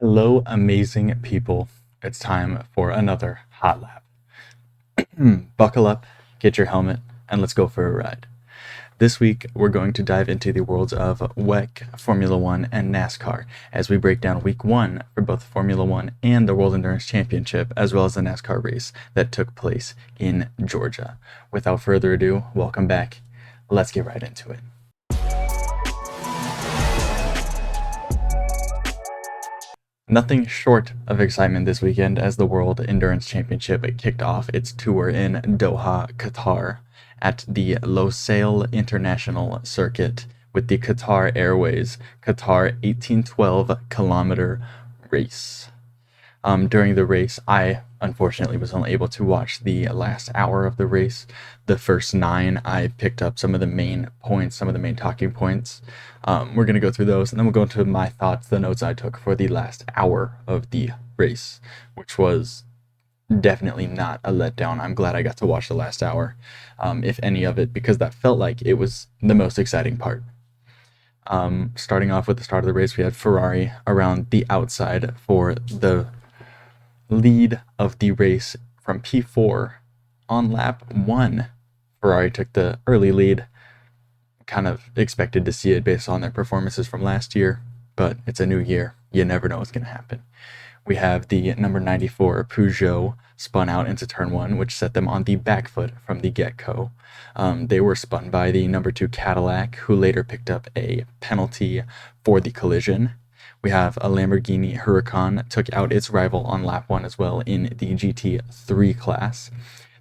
Hello, amazing people. It's time for another Hotlap. Buckle up, get your helmet, and let's go for a ride. This week, we're going to dive into the worlds of WEC, Formula One, and NASCAR as we break down week one for both Formula One and the World Endurance Championship, as well as the NASCAR race that took place in Georgia. Without further ado, welcome back. Let's get right into it. Nothing short of excitement this weekend as the World Endurance Championship kicked off its tour in Doha, Qatar, at the Losail International Circuit with the Qatar Airways Qatar 1812 kilometer race. During the race, I unfortunately was only able to watch the last hour of the race. The first nine, I picked up some of the main points, some of the main talking points. We're going to go through those, and then we'll go into my thoughts, the notes I took for the last hour of the race, which was definitely not a letdown. I'm glad I got to watch the last hour, if any of it, because that felt like it was the most exciting part. Starting off with the start of the race, we had Ferrari around the outside for the lead of the race from P4 on lap 1. Ferrari took the early lead. Kind of expected to see it based on their performances from last year, but it's a new year. You never know what's going to happen. We have the number 94 Peugeot spun out into turn 1, which set them on the back foot from the get-go. They were spun by the number 2 Cadillac, who later picked up a penalty for the collision. We have a Lamborghini Huracan took out its rival on lap 1 as well in the GT3 class.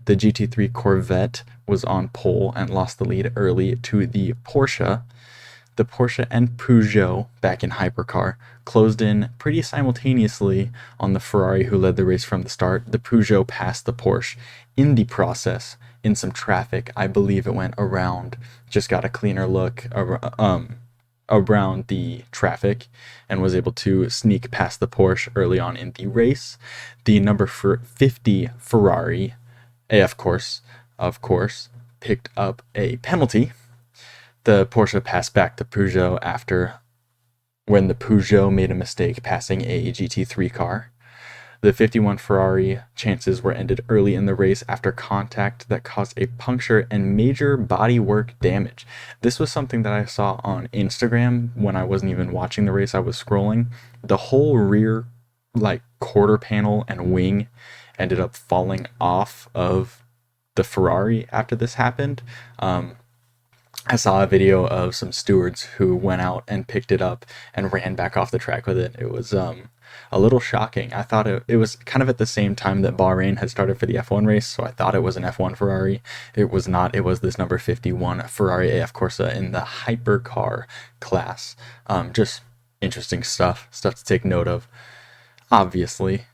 The GT3 Corvette was on pole and lost the lead early to the Porsche. The Porsche and Peugeot, back in hypercar, closed in pretty simultaneously on the Ferrari, who led the race from the start. The Peugeot passed the Porsche in the process in some traffic. I believe it went around, just got a cleaner look around the traffic and was able to sneak past the Porsche early on in the race. The number 50 Ferrari, of course, picked up a penalty. The Porsche passed back to Peugeot when the Peugeot made a mistake passing a GT3 car. The 51 Ferrari chances were ended early in the race after contact that caused a puncture and major bodywork damage. This was something that I saw on Instagram when I wasn't even watching the race. I was scrolling. The whole rear, quarter panel and wing ended up falling off of the Ferrari after this happened. I saw a video of some stewards who went out and picked it up and ran back off the track with it. It was a little shocking. I thought it was kind of at the same time that Bahrain had started for the F1 race, so I thought it was an F1 Ferrari. It was not. It was this number 51 Ferrari AF Corsa in the hypercar class. Just interesting stuff to take note of. Obviously,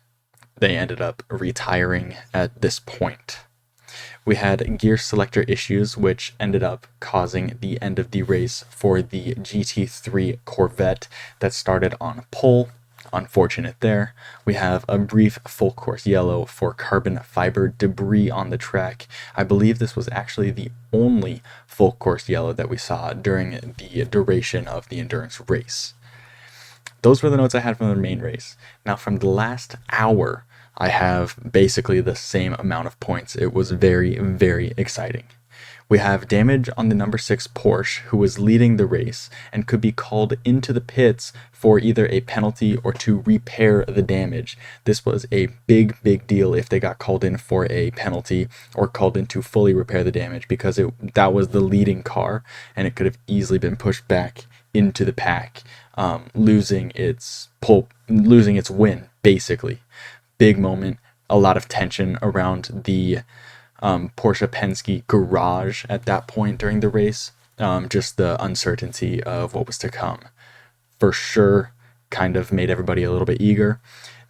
they ended up retiring at this point. We had gear selector issues, which ended up causing the end of the race for the GT3 Corvette that started on pole. Unfortunate there. We have a brief full course yellow for carbon fiber debris on the track. I believe this was actually the only full course yellow that we saw during the duration of the endurance race. Those were the notes I had from the main race. Now, from the last hour, I have basically the same amount of points. It was very, very exciting. We have damage on the number 6 Porsche, who was leading the race and could be called into the pits for either a penalty or to repair the damage. This was a big, big deal if they got called in for a penalty or called in to fully repair the damage, because that was the leading car and it could have easily been pushed back into the pack, losing its win, basically. Big moment, a lot of tension around the Porsche Penske garage at that point during the race. Just the uncertainty of what was to come. For sure, kind of made everybody a little bit eager.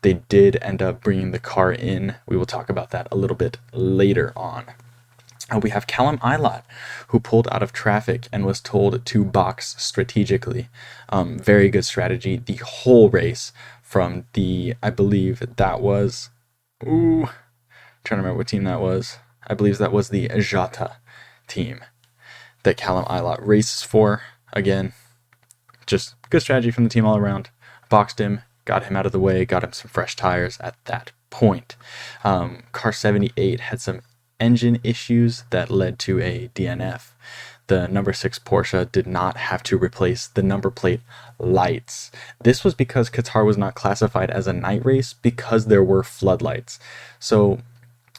They did end up bringing the car in. We will talk about that a little bit later on. We have Callum Ilott, who pulled out of traffic and was told to box strategically. Very good strategy the whole race from I believe that was, trying to remember what team that was. I believe that was the Jata team that Callum Ilott races for. Again, just good strategy from the team all around. Boxed him, got him out of the way, got him some fresh tires at that point. Car 78 had some engine issues that led to a DNF. The number 6 Porsche did not have to replace the number plate lights. This was because Qatar was not classified as a night race because there were floodlights. So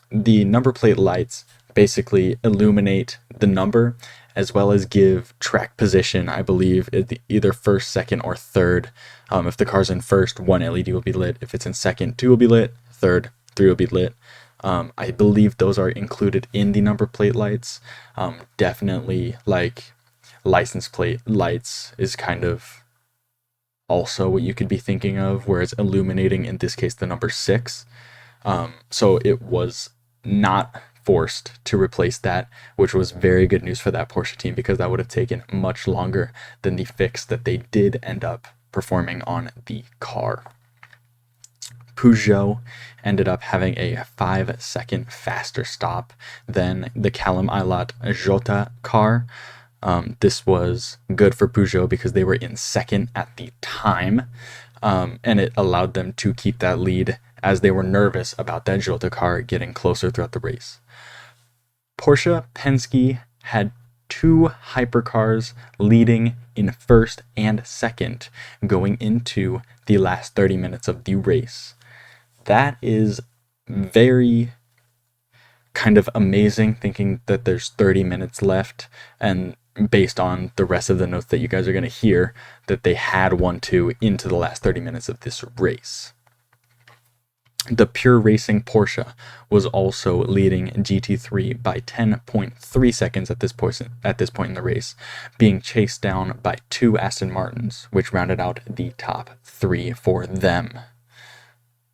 the number plate lights basically illuminate the number as well as give track position, I believe, either first, second, or third. If the car's in first, one LED will be lit. If it's in second, two will be lit. Third, three will be lit. I believe those are included in the number plate lights. Definitely, like, license plate lights is kind of also what you could be thinking of, whereas illuminating, in this case, the number 6. So it was not forced to replace that, which was very good news for that Porsche team because that would have taken much longer than the fix that they did end up performing on the car. Peugeot ended up having a 5-second faster stop than the Callum Ilott Jota car. This was good for Peugeot because they were in second at the time, and it allowed them to keep that lead as they were nervous about that Jota car getting closer throughout the race. Porsche Penske had 2 hypercars leading in first and second going into the last 30 minutes of the race. That is very kind of amazing, thinking that there's 30 minutes left, and based on the rest of the notes that you guys are going to hear, that they had 1-2 into the last 30 minutes of this race. The Pure Racing Porsche was also leading GT3 by 10.3 seconds at this point in the race, being chased down by 2 Aston Martins, which rounded out the top 3 for them.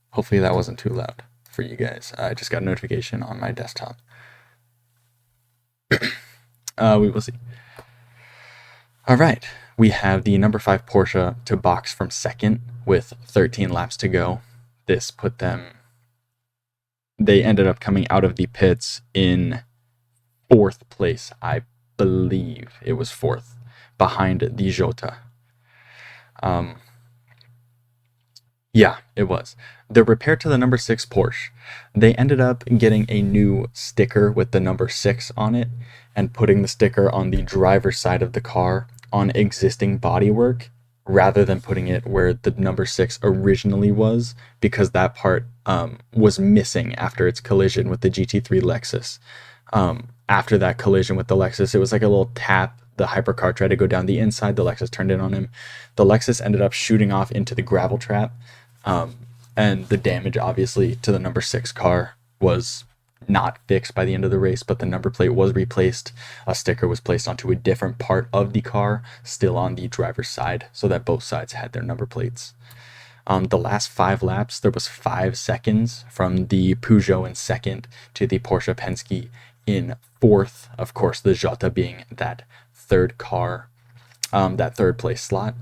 Hopefully that wasn't too loud for you guys. I just got a notification on my desktop. We will see. All right, we have the number 5 Porsche to box from second with 13 laps to go. This put them, they ended up coming out of the pits in 4th place. I believe it was 4th, behind the Jota. Yeah, it was. The repair to the number 6 Porsche, they ended up getting a new sticker with the number 6 on it and putting the sticker on the driver's side of the car on existing bodywork rather than putting it where the number 6 originally was, because that part was missing after its collision with the GT3 Lexus. After that collision with the Lexus, it was like a little tap. The hypercar tried to go down the inside. The Lexus turned in on him. The Lexus ended up shooting off into the gravel trap. And the damage, obviously, to the number 6 car was not fixed by the end of the race, but the number plate was replaced. A sticker was placed onto a different part of the car, still on the driver's side, so that both sides had their number plates. The last 5 laps, there was 5 seconds from the Peugeot in second to the Porsche Penske in 4th. Of course, the Jota being that 3rd car, that 3rd place slot.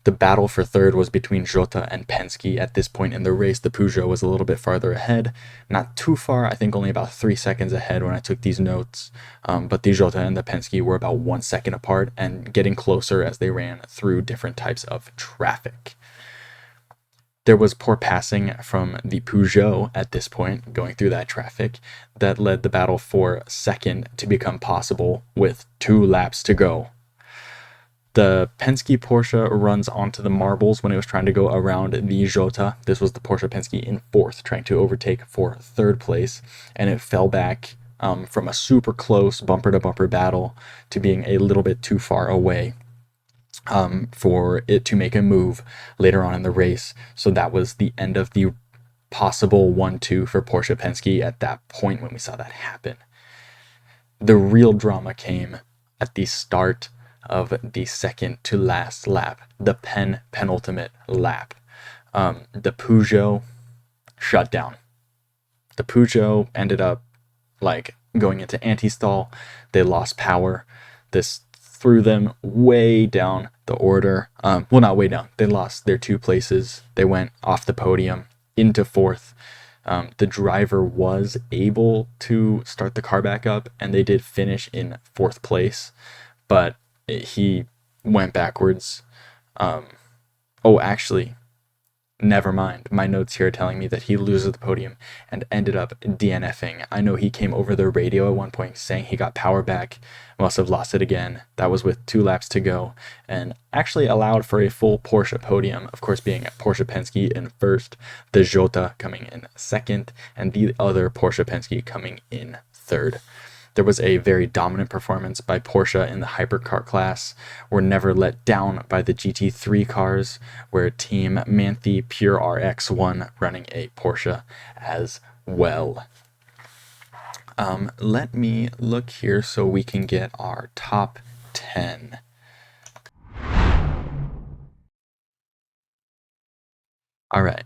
The battle for 3rd was between Jota and Penske. At this point in the race, the Peugeot was a little bit farther ahead. Not too far, I think only about 3 seconds ahead when I took these notes. But the Jota and the Penske were about 1 second apart and getting closer as they ran through different types of traffic. There was poor passing from the Peugeot at this point, going through that traffic, that led the battle for 2nd to become possible with 2 laps to go. The Penske Porsche runs onto the marbles when it was trying to go around the Jota. This was the Porsche Penske in 4th, trying to overtake for 3rd place, and it fell back from a super close bumper-to-bumper battle to being a little bit too far away for it to make a move later on in the race. So that was the end of the possible 1-2 for Porsche Penske at that point when we saw that happen. The real drama came at the start of the second to last lap, the penultimate lap. The Peugeot shut down. The Peugeot ended up like going into anti-stall. They lost power. This threw them way down the order. Well, not way down. They lost their 2 places. They went off the podium into 4th. The driver was able to start the car back up, and they did finish in 4th place, but he went backwards. Actually, Never mind. My notes here are telling me that he loses the podium and ended up DNFing. I know he came over the radio at one point saying he got power back, must have lost it again. That was with 2 laps to go, and actually allowed for a full Porsche podium, of course being Porsche Penske in first, the Jota coming in second, and the other Porsche Penske coming in third. There was a very dominant performance by Porsche in the hypercar class. We're never let down by the GT3 cars, where Team Manthe Pure RX won, running a Porsche as well. Let me look here so we can get our top 10. All right.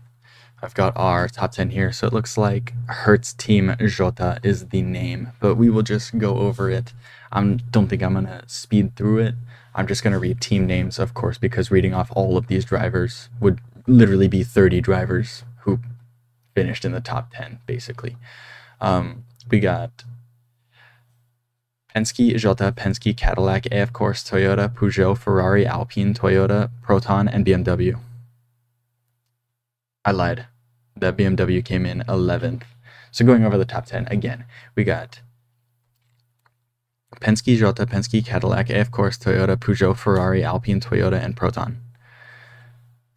I've got our top 10 here, so it looks like Hertz Team Jota is the name, but we will just go over it. I don't think I'm going to speed through it. I'm just going to read team names, of course, because reading off all of these drivers would literally be 30 drivers who finished in the top 10, basically. We got Penske, Jota, Penske, Cadillac, of course, Toyota, Peugeot, Ferrari, Alpine, Toyota, Proton, and BMW. I lied. That BMW came in 11th. So going over the top 10 again, we got Penske, Jota, Penske, Cadillac, of course, Toyota, Peugeot, Ferrari, Alpine, Toyota, and Proton.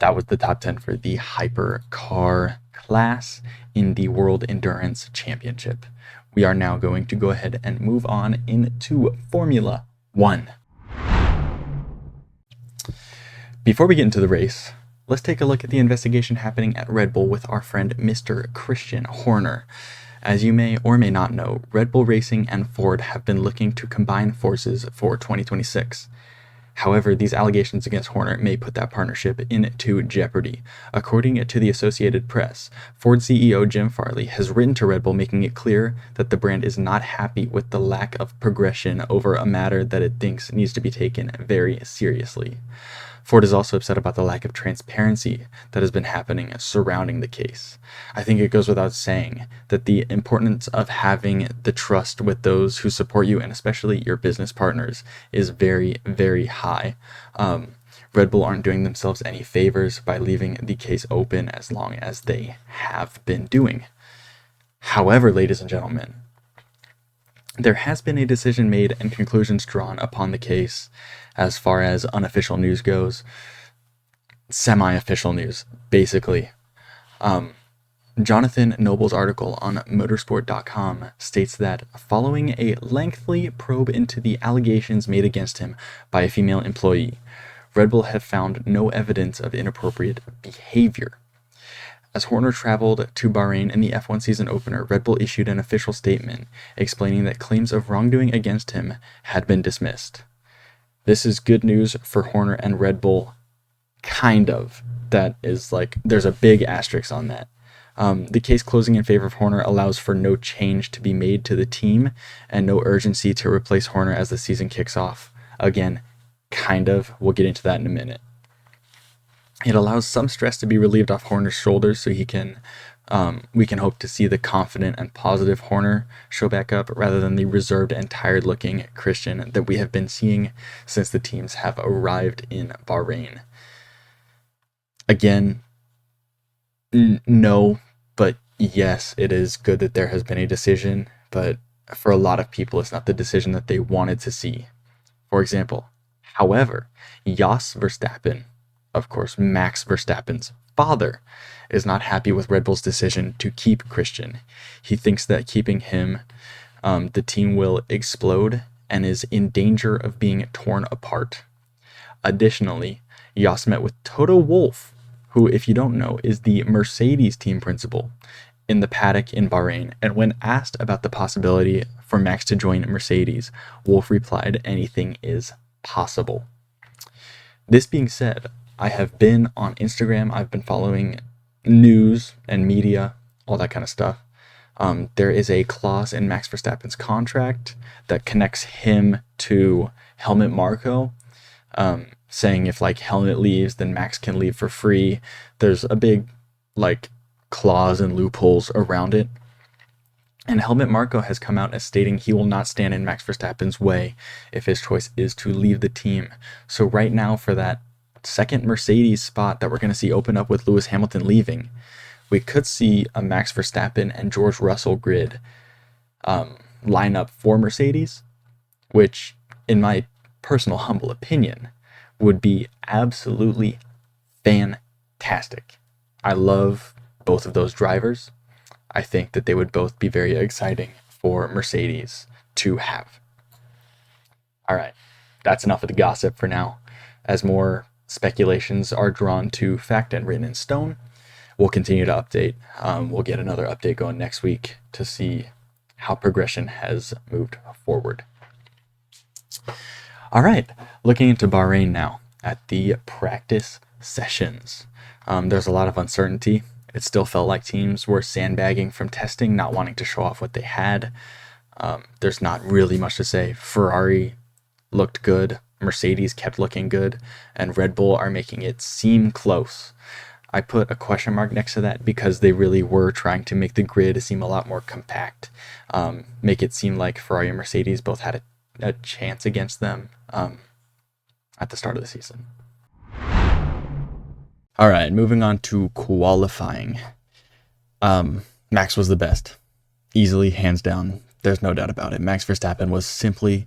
That was the top 10 for the hypercar class in the World Endurance Championship. We are now going to go ahead and move on into Formula One. Before we get into the race, let's take a look at the investigation happening at Red Bull with our friend Mr. Christian Horner. As you may or may not know, Red Bull Racing and Ford have been looking to combine forces for 2026. However, these allegations against Horner may put that partnership into jeopardy. According to the Associated Press, Ford CEO Jim Farley has written to Red Bull making it clear that the brand is not happy with the lack of progression over a matter that it thinks needs to be taken very seriously. Ford is also upset about the lack of transparency that has been happening surrounding the case. I think it goes without saying that the importance of having the trust with those who support you, and especially your business partners, is very, very high. Red Bull aren't doing themselves any favors by leaving the case open as long as they have been doing. However, ladies and gentlemen, there has been a decision made and conclusions drawn upon the case as far as unofficial news goes. Semi-official news, basically. Jonathan Noble's article on motorsport.com states that following a lengthy probe into the allegations made against him by a female employee, Red Bull have found no evidence of inappropriate behavior. As Horner traveled to Bahrain in the F1 season opener, Red Bull issued an official statement explaining that claims of wrongdoing against him had been dismissed. This is good news for Horner and Red Bull, kind of. That is like, there's a big asterisk on that. The case closing in favor of Horner allows for no change to be made to the team and no urgency to replace Horner as the season kicks off. Again, kind of. We'll get into that in a minute. It allows some stress to be relieved off Horner's shoulders so we can hope to see the confident and positive Horner show back up rather than the reserved and tired looking Christian that we have been seeing since the teams have arrived in Bahrain. Again, no, but yes, it is good that there has been a decision, but for a lot of people, it's not the decision that they wanted to see. For example, however, Jos Verstappen, of course, Max Verstappen's father, is not happy with Red Bull's decision to keep Christian. He thinks that keeping him, the team will explode and is in danger of being torn apart. Additionally, Jos met with Toto Wolff, who, if you don't know, is the Mercedes team principal, in the paddock in Bahrain, and when asked about the possibility for Max to join Mercedes, Wolff replied, "Anything is possible." This being said, I have been on Instagram, I've been following news and media, all that kind of stuff. There is a clause in Max Verstappen's contract that connects him to Helmut Marko, saying if like Helmut leaves, then Max can leave for free. There's a big like clause and loopholes around it. And Helmut Marko has come out as stating he will not stand in Max Verstappen's way if his choice is to leave the team. So right now, for that second Mercedes spot that we're going to see open up with Lewis Hamilton leaving, we could see a Max Verstappen and George Russell grid line up for Mercedes, which, in my personal humble opinion, would be absolutely fantastic. I love both of those drivers. I think that they would both be very exciting for Mercedes to have. All right, that's enough of the gossip for now. As more speculations are drawn to fact and written in stone, we'll continue to update. We'll get another update going next week to see how progression has moved forward. All right, looking into Bahrain now at the practice sessions. There's a lot of uncertainty. It still felt like teams were sandbagging from testing, not wanting to show off what they had. There's not really much to say. Ferrari looked good, Mercedes kept looking good, and Red Bull are making it seem close. I put a question mark next to that because they really were trying to make the grid seem a lot more compact, make it seem like Ferrari and Mercedes both had a chance against them at the start of the season. All right, moving on to qualifying. Max was the best. Easily, hands down. There's no doubt about it. Max Verstappen was simply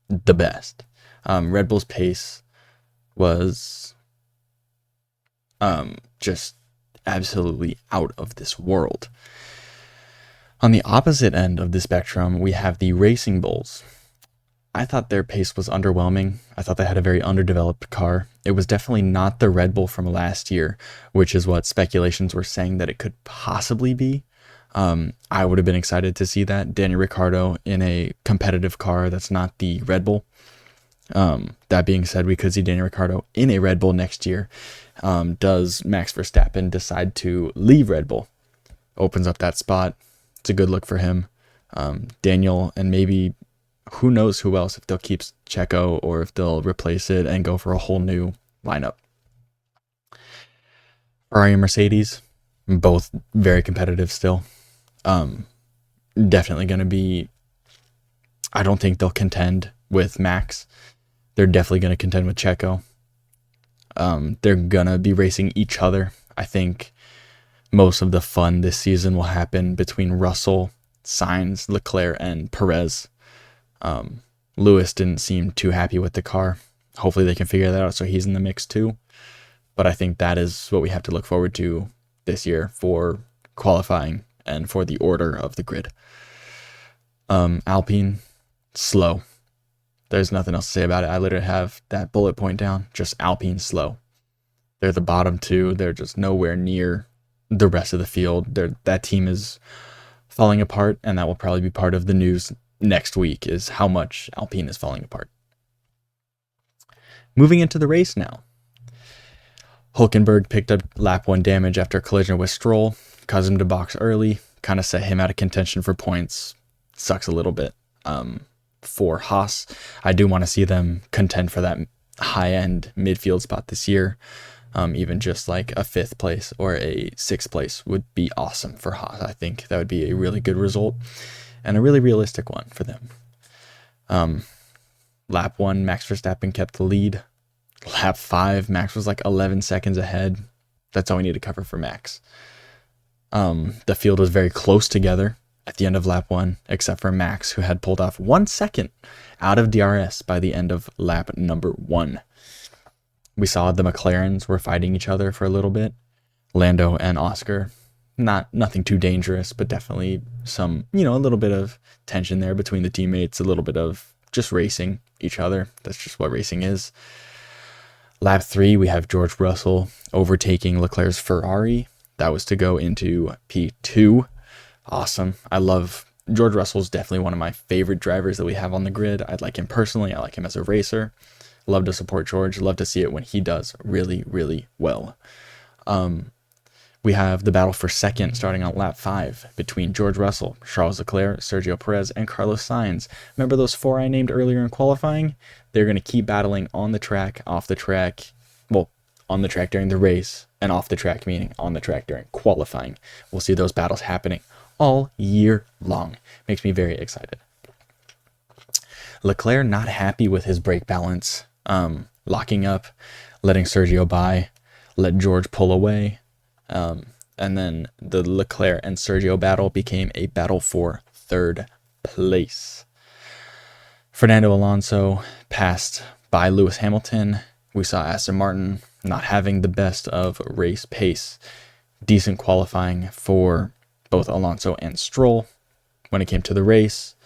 the best. Red Bull's pace was just absolutely out of this world. On the opposite end of the spectrum, we have the Racing Bulls. I thought their pace was underwhelming. I thought they had a very underdeveloped car. It was definitely not the Red Bull from last year, which is what speculations were saying that it could possibly be. I would have been excited to see that. Daniel Ricciardo in a competitive car that's not the Red Bull. That being said, we could see Daniel Ricciardo in a Red Bull next year. Does Max Verstappen decide to leave Red Bull? Opens up that spot. It's a good look for him. Daniel, and maybe who knows who else, if they'll keep Checo or if they'll replace it and go for a whole new lineup. Ferrari and Mercedes, both very competitive still. Definitely going to be, I don't think they'll contend with Max. They're definitely going to contend with Checo. They're going to be racing each other. I think most of the fun this season will happen between Russell, Sainz, Leclerc, and Perez. Lewis didn't seem too happy with the car. Hopefully they can figure that out so he's in the mix too. But I think that is what we have to look forward to this year for qualifying and for the order of the grid. Alpine, slow. There's nothing else to say about it. I literally have that bullet point down. Just Alpine, slow. They're the bottom two. They're just nowhere near the rest of the field. That team is falling apart, and that will probably be part of the news next week, is how much Alpine is falling apart. Moving into the race now. Hülkenberg picked up lap 1 damage after a collision with Stroll, caused him to box early, kind of set him out of contention for points. Sucks a little bit. For Haas, I do want to see them contend for that high-end midfield spot this year. Even just like a 5th place or a 6th place would be awesome for Haas. I think that would be a really good result and a really realistic one for them. Lap 1, Max Verstappen kept the lead. Lap 5, Max was like 11 seconds ahead. That's all we need to cover for Max. The field was very close together at the end of lap 1, except for Max, who had pulled off 1 second out of DRS by the end of lap number 1. We saw the McLarens were fighting each other for a little bit. Lando and Oscar, nothing too dangerous, but definitely some, a little bit of tension there between the teammates, a little bit of just racing each other. That's just what racing is. Lap 3, we have George Russell overtaking Leclerc's Ferrari. That was to go into P2. Awesome. I love George Russell's definitely one of my favorite drivers that we have on the grid. I like him personally. I like him as a racer. Love to support George. Love to see it when he does really, really well. We have the battle for second starting on lap 5 between George Russell, Charles Leclerc, Sergio Perez, and Carlos Sainz. Remember those 4 I named earlier in qualifying? They're going to keep battling on the track, off the track, well, on the track during the race, and off the track, meaning on the track during qualifying. We'll see those battles happening all year long. Makes me very excited. Leclerc not happy with his brake balance, locking up. letting Sergio by, let George pull away. And then the Leclerc and Sergio battle became a battle for third place. Fernando Alonso passed by Lewis Hamilton. We saw Aston Martin not having the best of race pace. Decent qualifying for both Alonso and Stroll. When it came to the race,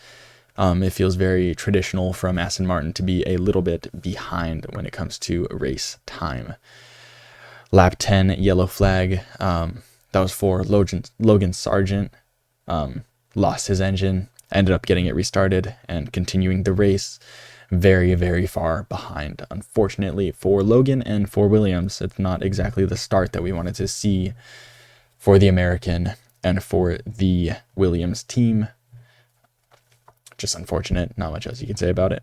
it feels very traditional from Aston Martin to be a little bit behind when it comes to race time. Lap 10, yellow flag. That was for Logan Sargent. Lost his engine, ended up getting it restarted and continuing the race. Very, very far behind, unfortunately, for Logan and for Williams. It's not exactly the start that we wanted to see for the American and for the Williams team. Just unfortunate, not much else you can say about it.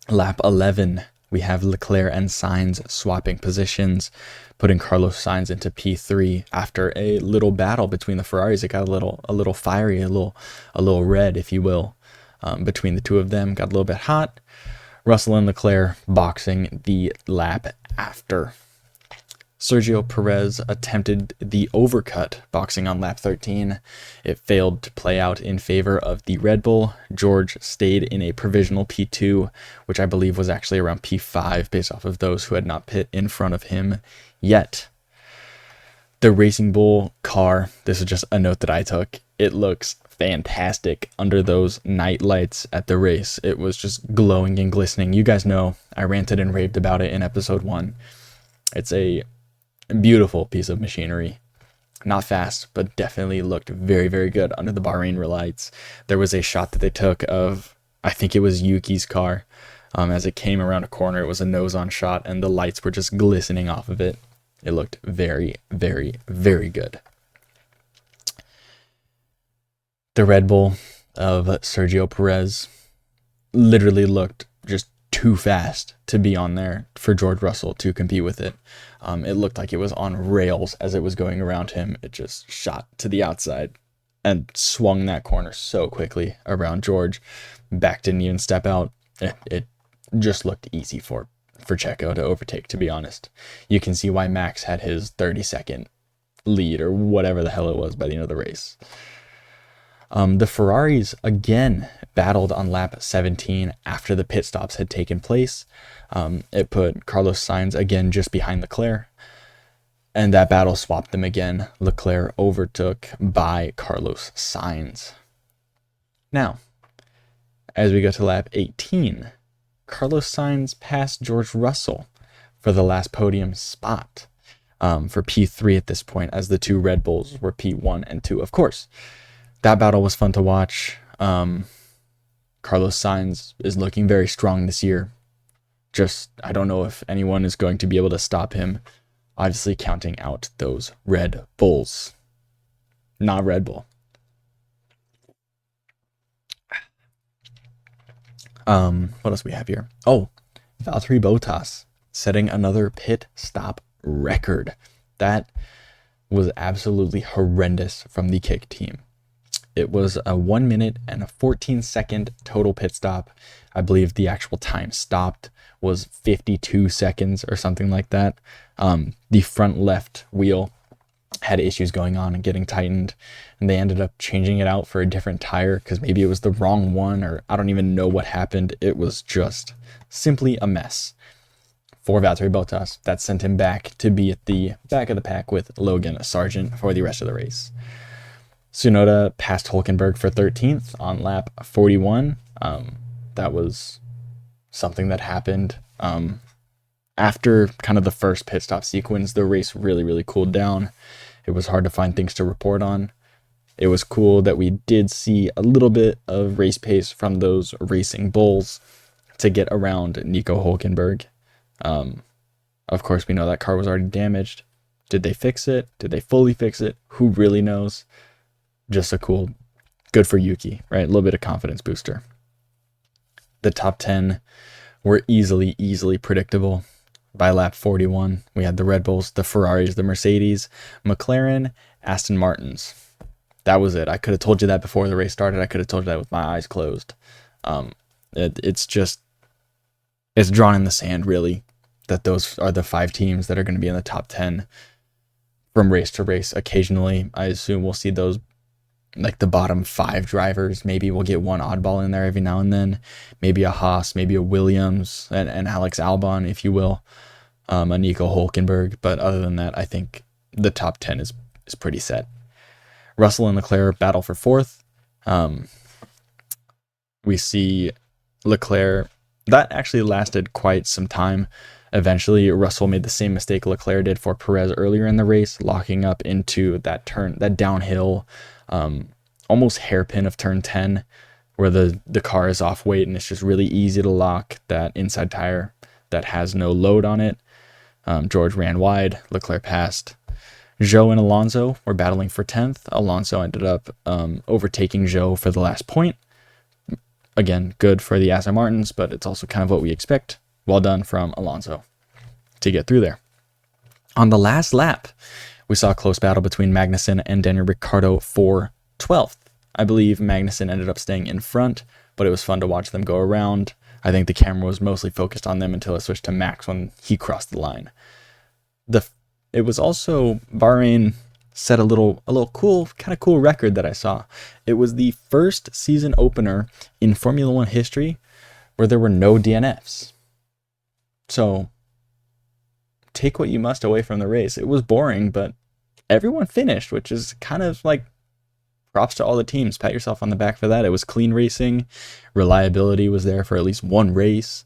Lap 11, we have Leclerc and Sainz swapping positions, putting Carlos Sainz into P3 after a little battle between the Ferraris. It got a little fiery, a little red, if you will, between the two of them. Got a little bit hot. Russell and Leclerc boxing the lap after. Sergio Perez attempted the overcut boxing on lap 13. It failed to play out in favor of the Red Bull. George stayed in a provisional P2, which I believe was actually around P5 based off of those who had not pit in front of him yet. The Racing Bull car, this is just a note that I took, it looks fantastic under those night lights at the race. It was just glowing and glistening. You guys know I ranted and raved about it in episode 1. It's a beautiful piece of machinery. Not fast, but definitely looked very, very good under the Bahrain lights. There was a shot that they took of, I think it was Yuki's car. As it came around a corner, it was a nose-on shot, and the lights were just glistening off of it. It looked very, very, very good. The Red Bull of Sergio Perez literally looked just too fast to be on there for George Russell to compete with it. It looked like it was on rails as it was going around him. It just shot to the outside and swung that corner so quickly around George. Back didn't even step out. It just looked easy for Checo to overtake, to be honest. You can see why Max had his 30-second lead or whatever the hell it was by the end of the race. The Ferraris again battled on lap 17 after the pit stops had taken place. It put Carlos Sainz again just behind Leclerc, and that battle swapped them again. Leclerc overtook by Carlos Sainz. Now, as we go to lap 18, Carlos Sainz passed George Russell for the last podium spot for P3 at this point, as the two Red Bulls were P1 and 2, of course. That battle was fun to watch. Carlos Sainz is looking very strong this year. Just, I don't know if anyone is going to be able to stop him. Obviously counting out those Red Bulls. Not Red Bull. What else we have here? Oh, Valtteri Bottas setting another pit stop record. That was absolutely horrendous from the Kick team. It was a 1 minute and a 14-second total pit stop. I believe the actual time stopped was 52 seconds or something like that. The front left wheel had issues going on and getting tightened, and they ended up changing it out for a different tire because maybe it was the wrong one, or I don't even know what happened. It was just simply a mess for Valtteri Bottas. That sent him back to be at the back of the pack with Logan Sargent for the rest of the race. Tsunoda passed Hülkenberg for 13th on lap 41. That was something that happened after kind of the first pit stop sequence. The race really, really cooled down. It was hard to find things to report on. It was cool that we did see a little bit of race pace from those Racing Bulls to get around Nico Hülkenberg. Of course, we know that car was already damaged. Did they fix it? Did they fully fix it? Who really knows? Just a cool, good for Yuki, right? A little bit of confidence booster. The top 10 were easily predictable. By lap 41, we had the Red Bulls, the Ferraris, the Mercedes, McLaren, Aston Martins. That was it. I could have told you that before the race started. I could have told you that with my eyes closed. It's drawn in the sand, really. that those are the 5 teams that are going to be in the top 10 from race to race. Occasionally, I assume we'll see those, like the bottom 5 drivers. Maybe we'll get one oddball in there every now and then. Maybe a Haas, maybe a Williams, and Alex Albon, if you will, a Nico Hulkenberg. But other than that, I think the top 10 is pretty set. Russell and Leclerc battle for 4th. We see Leclerc, that actually lasted quite some time. Eventually, Russell made the same mistake Leclerc did for Perez earlier in the race, locking up into that turn, that downhill, almost hairpin of turn 10, where the car is off weight and it's just really easy to lock that inside tire that has no load on it. George ran wide, Leclerc passed. Zhou and Alonso were battling for 10th. Alonso ended up overtaking Zhou for the last point. Again, good for the Aston Martins, but it's also kind of what we expect. Well done from Alonso to get through there. On the last lap, we saw a close battle between Magnussen and Daniel Ricciardo for 12th. I believe Magnussen ended up staying in front, but it was fun to watch them go around. I think the camera was mostly focused on them until it switched to Max when he crossed the line. It was also Bahrain set a little cool record that I saw. It was the first season opener in Formula One history where there were no DNFs. So take what you must away from the race. It was boring, but everyone finished, which is kind of like props to all the teams. Pat yourself on the back for that. It was clean racing. Reliability was there for at least one race.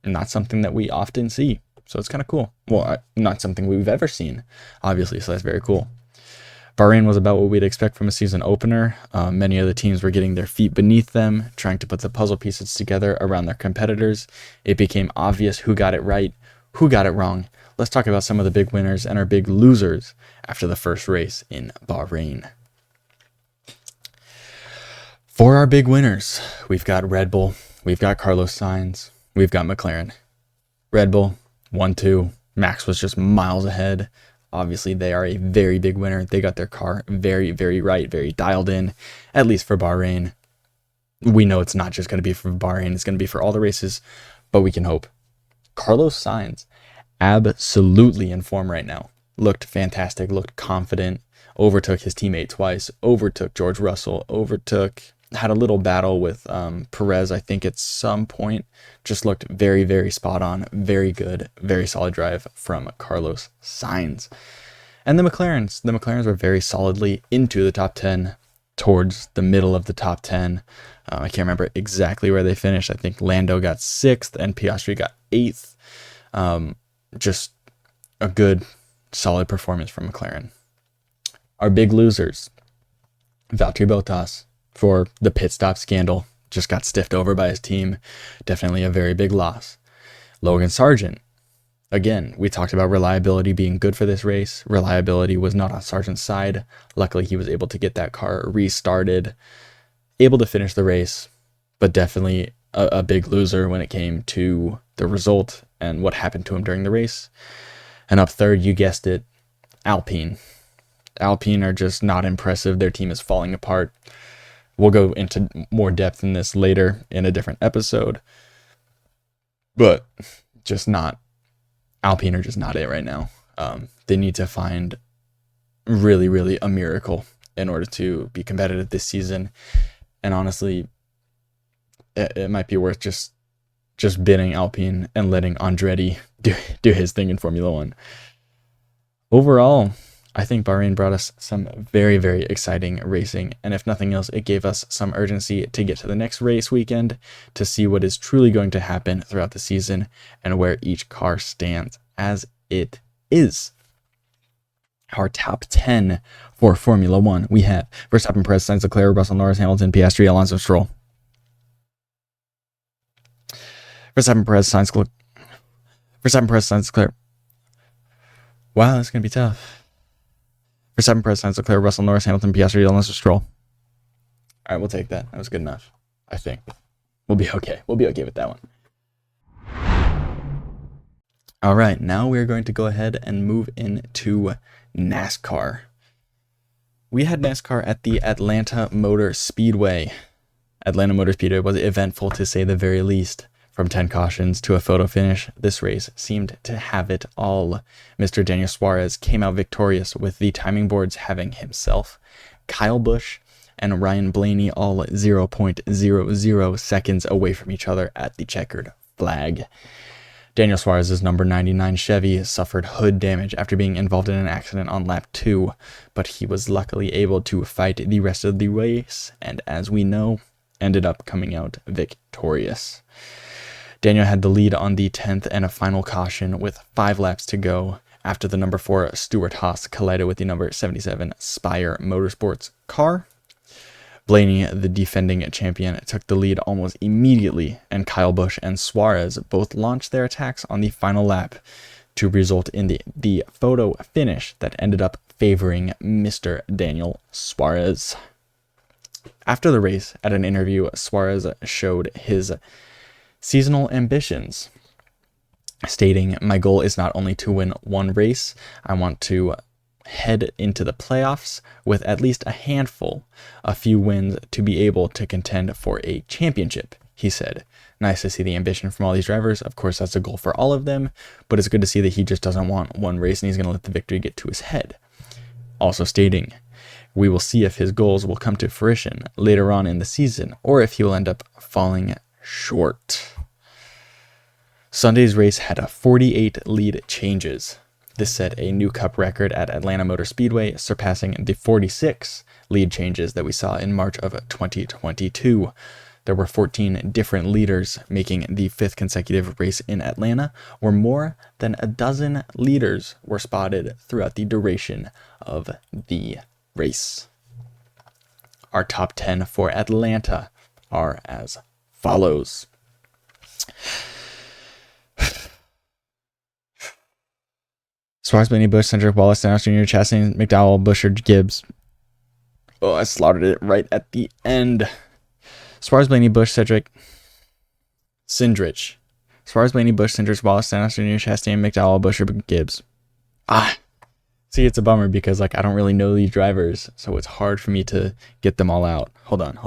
And not something that we often see. So it's kind of cool. Well, not something we've ever seen, obviously, so that's very cool. Bahrain was about what we'd expect from a season opener. Many of the teams were getting their feet beneath them, trying to put the puzzle pieces together around their competitors. It became obvious who got it right, who got it wrong. Let's talk about some of the big winners and our big losers after the first race in Bahrain. For our big winners, we've got Red Bull, we've got Carlos Sainz, we've got McLaren. Red Bull, 1-2. Max was just miles ahead. Obviously, they are a very big winner. They got their car very, very right, very dialed in, at least for Bahrain. We know it's not just going to be for Bahrain. It's going to be for all the races, but we can hope. Carlos Sainz, absolutely in form right now. Looked fantastic, looked confident, overtook his teammate twice, overtook George Russell, had a little battle with Perez, I think, at some point. Just looked very, very spot on, very good, very solid drive from Carlos Sainz. And the McLarens were very solidly into the top 10, towards the middle of the top 10. I can't remember exactly where they finished. I think Lando got 6th and Piastri got 8th. Just a good, solid performance from McLaren. Our big losers, Valtteri Bottas, for the pit stop scandal, just got stiffed over by his team. Definitely a very big loss. Logan Sargent, again, we talked about reliability being good for this race. Reliability was not on Sargent's side. Luckily, he was able to get that car restarted, able to finish the race, but definitely a big loser when it came to the result and what happened to him during the race. And up third, you guessed it, Alpine. Alpine are just not impressive. Their team is falling apart. We'll go into more depth in this later in a different episode. But Alpine are just not it right now. They need to find really, really a miracle in order to be competitive this season. And honestly, it might be worth just bidding Alpine and letting Andretti do his thing in Formula One. Overall, I think Bahrain brought us some very, very exciting racing, and if nothing else, it gave us some urgency to get to the next race weekend to see what is truly going to happen throughout the season and where each car stands as it is. Our top 10 for Formula One, we have Verstappen, Perez, Sainz, Leclerc, Russell, Norris, Hamilton, Piastri, Alonso, Stroll. Verstappen, Perez, Sainz, Leclerc. Wow, that's going to be tough. Verstappen, Perez, Sainz, Leclerc, Russell, Norris, Hamilton, Piastri, Alonso, Stroll. All right, we'll take that. That was good enough, I think. We'll be okay. We'll be okay with that one. All right, now we're going to go ahead and move into NASCAR. We had NASCAR at the Atlanta Motor Speedway. Atlanta Motor Speedway was eventful, to say the very least. From 10 cautions to a photo finish, this race seemed to have it all. Mr. Daniel Suarez came out victorious, with the timing boards having himself, Kyle Busch, and Ryan Blaney all 0.00 seconds away from each other at the checkered flag. Daniel Suarez's number 99 Chevy suffered hood damage after being involved in an accident on lap 2, but he was luckily able to fight the rest of the race, and as we know, ended up coming out victorious. Daniel had the lead on the 10th and a final caution with 5 laps to go after the number 4 Stuart Haas collided with the number 77 Spire Motorsports car. Blaney, the defending champion, took the lead almost immediately, and Kyle Busch and Suarez both launched their attacks on the final lap to result in the photo finish that ended up favoring Mr. Daniel Suarez. After the race, at an interview, Suarez showed his seasonal ambitions, stating, "My goal is not only to win one race, I want to head into the playoffs with at least a few wins to be able to contend for a championship," he said. Nice to see the ambition from all these drivers. Of course, that's a goal for all of them, but it's good to see that he just doesn't want one race and he's going to let the victory get to his head. Also stating, "We will see if his goals will come to fruition later on in the season or if he will end up falling short." Sunday's race had 48 lead changes. This set a new Cup record at Atlanta Motor Speedway, surpassing the 46 lead changes that we saw in March of 2022. There were 14 different leaders, making the 5th consecutive race in Atlanta, where more than a dozen leaders were spotted throughout the duration of the race. Our top 10 for Atlanta are as follows. Suarez, Blaney, Busch, Cedric, Wallace, Stenhouse Jr., Chastain, McDowell, Buschard, Gibbs. Oh, I slaughtered it right at the end. Suarez, Blaney, Busch, Cedric, Cindrich. Suarez, Blaney, Busch, Cindrich, Wallace, Stenhouse Jr., Chastain, McDowell, Buschard, Gibbs. See, it's a bummer because I don't really know these drivers, so it's hard for me to get them all out. Hold on.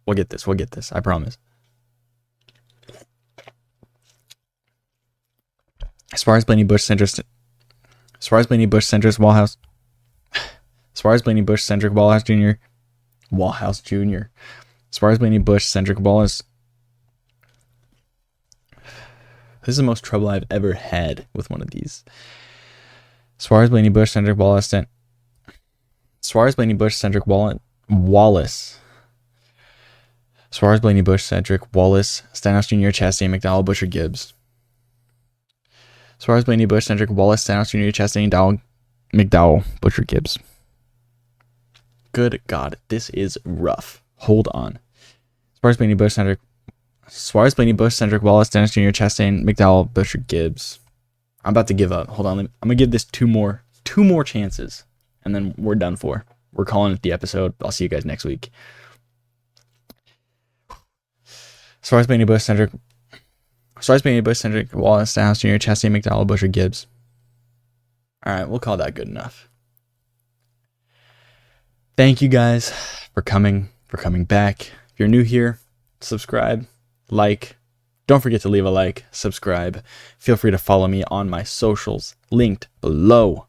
We'll get this. I promise. Suarez, Blaney, Busch, Cindrich. Suarez, Blaney, Busch, Cindrich, Wallhouse. Suarez, Blaney, Busch, Cindrich, Wallhouse Jr. Suarez, Blaney, Busch, Cindrich, Wallace. This is the most trouble I've ever had with one of these. Suarez, Blaney, Busch, Cindrich, Wallace. Suarez, Blaney, Busch, Cindrich, Wallace. Suarez, Blaney, Busch, Cedric, Wallace, Stenhouse Jr., Chastain, McDowell, Buschard, Gibbs. Suarez, Blaney, Busch, Cedric, Wallace, Stenhouse Jr., Chastain, McDowell, Buschard, Gibbs. Good God, this is rough. Hold on. Suarez, Blaney, Busch, Cedric, Wallace, Stenhouse Jr., Chastain, McDowell, Buschard, Gibbs. I'm about to give up. Hold on. I'm going to give this two more chances, and then we're done for. We're calling it the episode. I'll see you guys next week. Suarez, Blaney, Busch, Cedric, Wallace, Stenhouse Jr., Chastain, McDowell, Buschard, Gibbs. All right, we'll call that good enough. Thank you guys for coming back. If you're new here, subscribe, like. Don't forget to leave a like, subscribe. Feel free to follow me on my socials, linked below.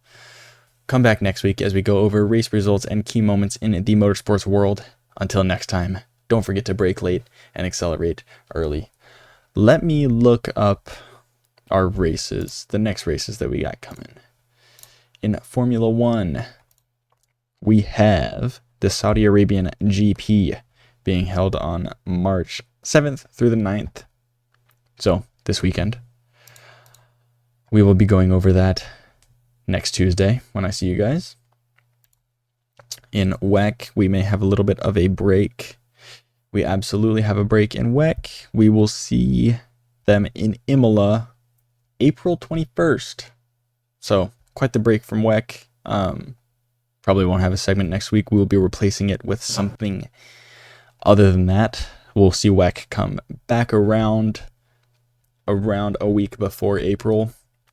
Come back next week as we go over race results and key moments in the motorsports world. Until next time, don't forget to brake late and accelerate early. Let me look up our races, the next races that we got coming. In Formula One, we have the Saudi Arabian GP being held on March 7th through the 9th. So, this weekend. We will be going over that next Tuesday when I see you guys. In WEC, we may have a little bit of a break. We absolutely have a break in WEC. We will see them in Imola April 21st. So, quite the break from WEC. Probably won't have a segment next week. We will be replacing it with something other than that. We'll see WEC come back around a week before April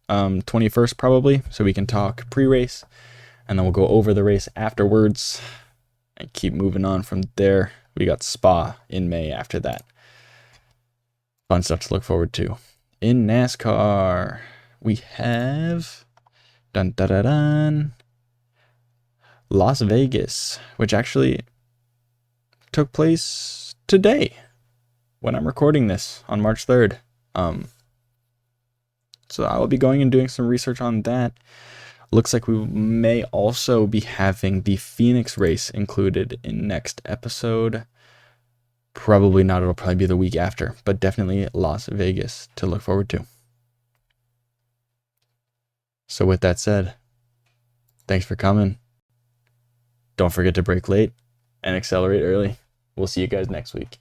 21st probably, so we can talk pre-race, and then we'll go over the race afterwards and keep moving on from there. We got Spa in May after that. Fun stuff to look forward to. In NASCAR, we have dun dun dun dun Las Vegas, which actually took place today when I'm recording this on March 3rd. So I will be going and doing some research on that. Looks like we may also be having the Phoenix race included in next episode. Probably not, it'll probably be the week after, but definitely Las Vegas to look forward to. So with that said, thanks for coming. Don't forget to brake late and accelerate early. We'll see you guys next week.